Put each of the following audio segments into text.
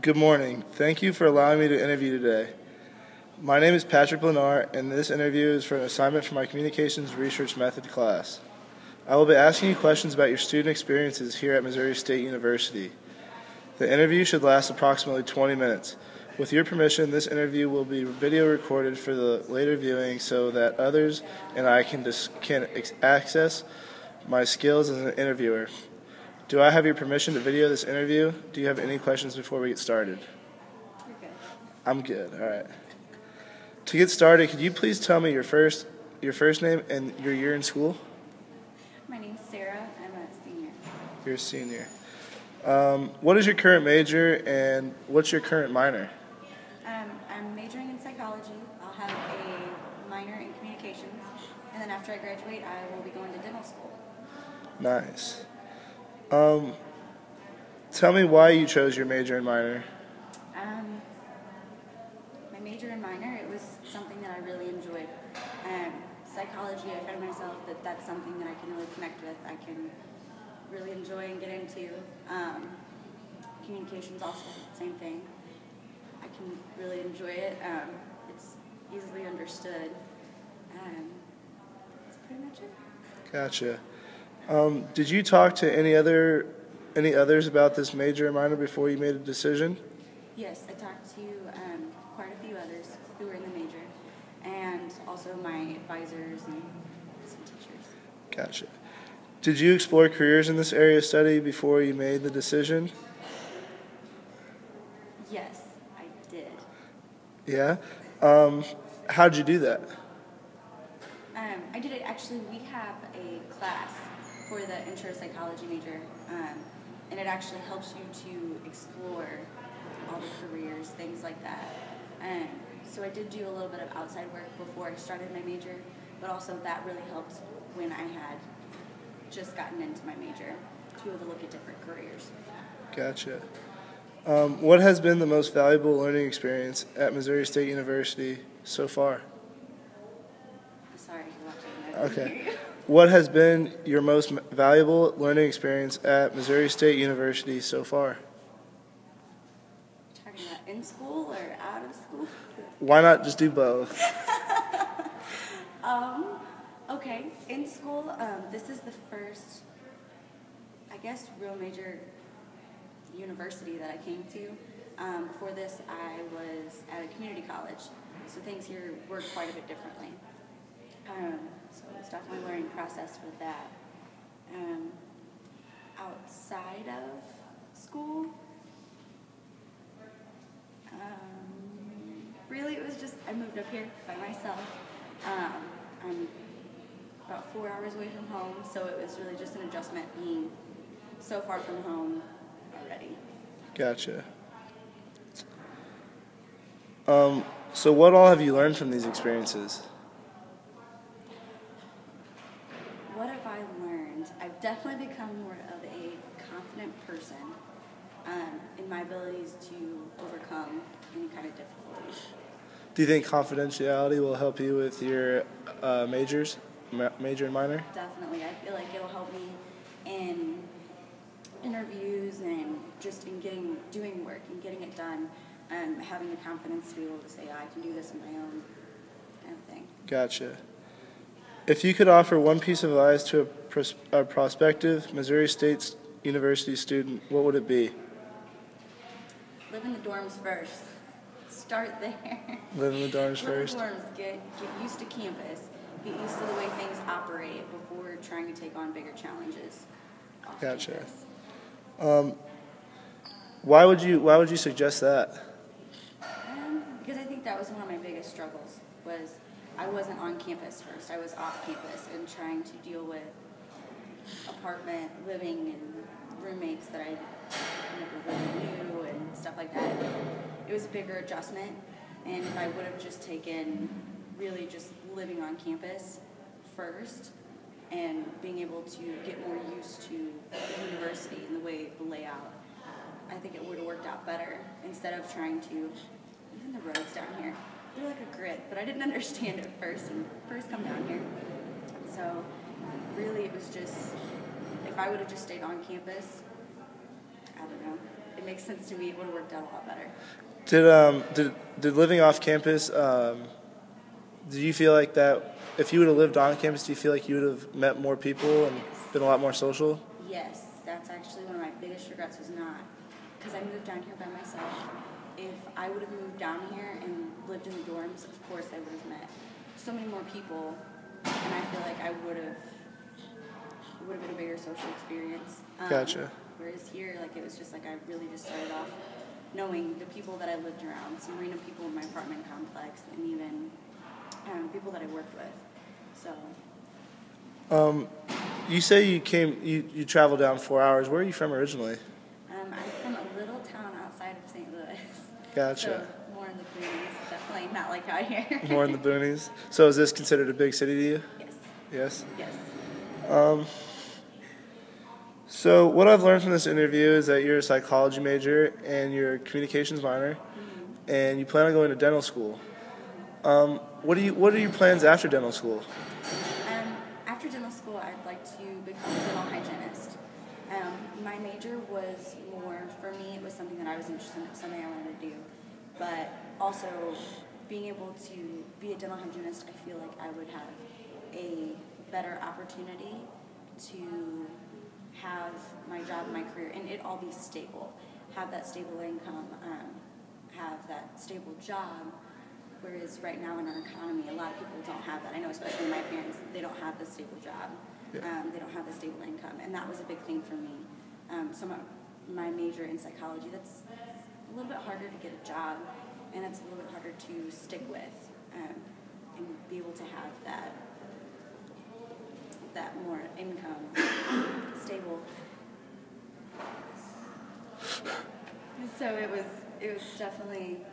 Good morning. Thank you for allowing me to interview today. My name is Patrick Lennar, and this interview is for an assignment for my Communications Research Method class. I will be asking you questions about your student experiences here at Missouri State University. The interview should last approximately 20 minutes. With your permission, this interview will be video recorded for the later viewing so that others and I can access my skills as an interviewer. Do I have your permission to video this interview? Do you have any questions before we get started? You're good. I'm good. All right. To get started, could you please tell me your first name and your year in school? My name's Sarah. I'm a senior. You're a senior. What is your current major and what's your current minor? I'm majoring in psychology. I'll have a minor in communications, and then after I graduate, I will be going to dental school. Nice. Tell me why you chose your major and minor. My major and minor, it was something that I really enjoyed. Psychology, I found myself that that's something that I can really connect with. I can really enjoy and get into. Communications also, same thing. I can really enjoy it. It's easily understood. That's pretty much it. Gotcha. Did you talk to any others about this major and minor before you made a decision? Yes, I talked to quite a few others who were in the major, and also my advisors and some teachers. Gotcha. Did you explore careers in this area of study before you made the decision? Yes, I did. Yeah? How'd you do that? I did it, actually, we have a class for the intro psychology major, and it actually helps you to explore all the careers, things like that. So I did do a little bit of outside work before I started my major, but also that really helped when I had just gotten into my major to be able to look at different careers. Gotcha. What has been the most valuable learning experience at Missouri State University so far? Sorry, you're watching. Okay. What has been your most valuable learning experience at Missouri State University so far? Talking about in school or out of school? Why not just do both? Okay, in school, this is the first, I guess, real major university that I came to. Before this, I was at a community college, so things here work quite a bit differently. So it was definitely a learning process for that. Outside of school, really it was just, I moved up here by myself. I'm about 4 hours away from home, so it was really just an adjustment being so far from home already. Gotcha. So what all have you learned from these experiences? What have I learned? I've definitely become more of a confident person in my abilities to overcome any kind of difficulties. Do you think confidentiality will help you with your major and minor? Definitely. I feel like it'll help me in interviews and just in doing work and getting it done, and having the confidence to be able to say, I can do this on my own, kind of thing. Gotcha. If you could offer one piece of advice to a prospective Missouri State University student, what would it be? Live in the dorms first. Start there. Live in the dorms first? Live in the dorms. Get used to campus. Get used to the way things operate before trying to take on bigger challenges. Gotcha. Why would you suggest that? Because I think that was one of my biggest struggles, was I wasn't on campus first. I was off campus and trying to deal with apartment living and roommates that I never really knew and stuff like that. It was a bigger adjustment, and if I would have just taken really just living on campus first and being able to get more used to the university and the layout, I think it would have worked out better instead of trying to, even the roads down here, they're like a grid, but I didn't understand it first come down here. So really it was just, if I would have just stayed on campus, I don't know, it makes sense to me. It would have worked out a lot better. Did living off campus, do you feel like that if you would have lived on campus, do you feel like you would have met more people and been a lot more social? Yes, that's actually one of my biggest regrets was not, because I moved down here by myself. If I would have moved down here and lived in the dorms, of course I would have met so many more people, and I feel like it would have been a bigger social experience. Gotcha. Whereas here, like, it was just like I really just started off knowing the people that I lived around, some random people in my apartment complex, and even people that I worked with. So. You say you traveled down 4 hours. Where are you from originally? I'm from a little town outside of St. Louis. Gotcha. So more in the boonies, definitely not like out here. More in the boonies. So is this considered a big city to you? Yes. Yes? Yes. So what I've learned from this interview is that you're a psychology major and you're a communications minor, and you plan on going to dental school. What are your plans after dental school? After dental school, I'd like to become a dental hygienist. My major was more, for me, it was something that I was interested in, something I wanted to do. But also, being able to be a dental hygienist, I feel like I would have a better opportunity to have my job, my career, and it all be stable. Have that stable income, have that stable job. Whereas right now in our economy, a lot of people don't have that. I know, especially my parents, they don't have the stable job. Yeah. They don't have the stable income, and that was a big thing for me. So my major in psychology, that's a little bit harder to get a job, and it's a little bit harder to stick with, and be able to have that more income, stable. So it was definitely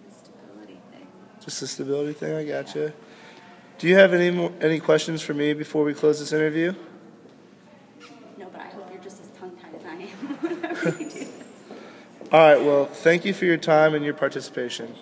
a stability thing. Just a stability thing, I gotcha. Do you have any questions for me before we close this interview? No, but I hope you're just as tongue-tied as I am whenever you do this. All right, well, thank you for your time and your participation.